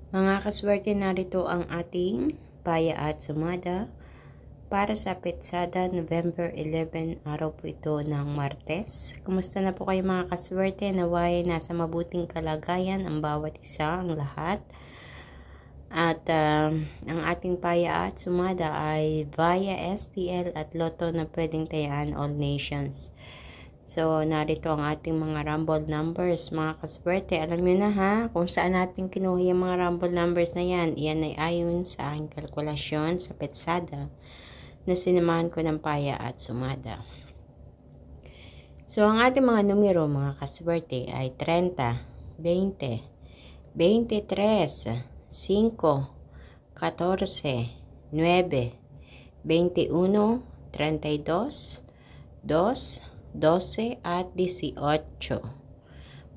Mga kaswerte, narito ang ating paya at sumada para sa petsada November 11, araw po ito ng Martes. Kumusta na po kayo mga kaswerte? Naway nasa mabuting kalagayan ang bawat isa, ang lahat. At ang ating paya at sumada ay via STL at Lotto na pwedeng tayaan all nations. So, narito ang ating mga rumble numbers, mga kaswerte. Alam nyo na ha, kung saan natin kinuha yung mga rumble numbers na yan. Iyan ay ayon sa aking kalkulasyon sa petsada na sinamahan ko ng paya at sumada. So, ang ating mga numero, mga kaswerte, ay 30, 20, 23, 5, 14, 9, 21, 32, 2, 12 at 18.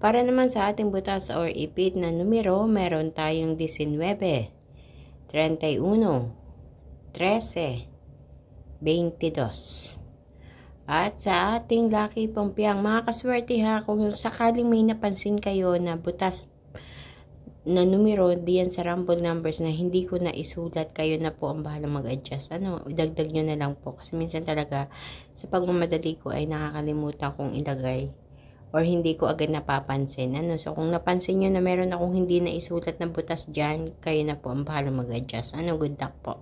Para naman sa ating butas or ipit na numero, meron tayong 19, 31, 13, 22. At sa ating lucky pampiang mga kaswerte ha, kung sakaling may napansin kayo na butas na numero diyan sa rumble numbers na hindi ko na isulat, kayo na po ang bahala mag-adjust. Idagdag nyo na lang po. Kasi minsan talaga sa pagmamadali ko ay nakakalimutan kong ilagay or hindi ko agad napapansin. So kung napansin nyo na meron akong hindi na isulat na butas dyan, kayo na po ang bahala mag-adjust. Good luck po.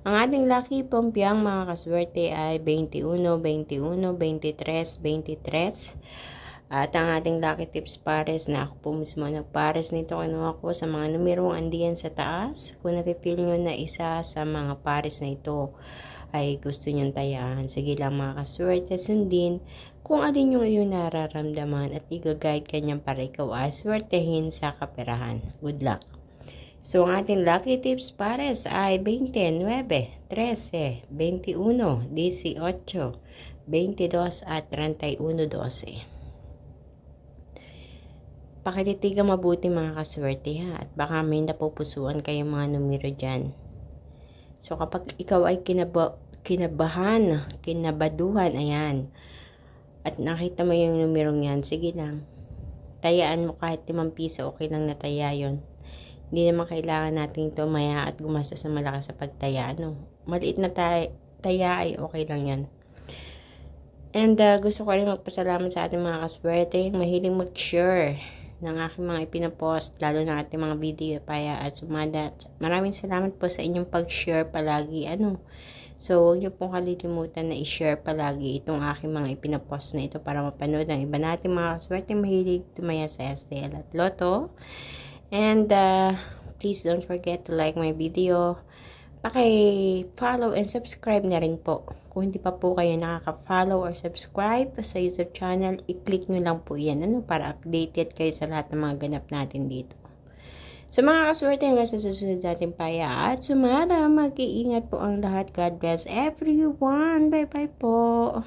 Ang ating lucky pampiang mga kaswerte ay 21, 21, 23, 23. At ang ating lucky tips pares na ako po mismo nagpares nito, kinuha ko sa mga numerong andiyan sa taas. Kung napipil nyo na isa sa mga pares na ito ay gusto nyong tayaan, sige lang mga kaswerte, sundin kung alin yung iyong nararamdaman at i-guide kanyang para ikaw ay swertehin sa kaperahan. Good luck! So, ang ating lucky tips pares ay 29, 13, 21, 18, 22 at 31, 12. Pakititigan mabuti mga kaswerte ha, at baka may napupusuan kayong mga numero dyan. So kapag ikaw ay kinabaduhan, ayan, at nakita mo yung numerong yan, sige lang, tayaan mo kahit 5 piso, okay lang na taya yun. Hindi naman kailangan natin tumaya at gumastos sa malakas sa pagtaya. Maliit na taya ay okay lang yan. And gusto ko rin magpasalamat sa ating mga kaswerte, mahiling mag-share ng aking mga ipinapost, lalo na ating mga video, paya at sumada. Maraming salamat po sa inyong pag-share palagi. So, huwag niyo pong kalilimutan na i-share palagi itong aking mga ipinapost na ito para mapanood ng iba natin mga kaswerte mahilig tumaya sa STL at Lotto. And please don't forget to like my video. Paki-follow and subscribe na rin po. Kung hindi pa po kayo nakaka-follow or subscribe sa YouTube channel, i-click nyo lang po yan para updated kayo sa lahat ng mga ganap natin dito. So mga kaswerte, hanggang sa susunod natin paya at sumada, mag-iingat po ang lahat. God bless everyone. Bye-bye po.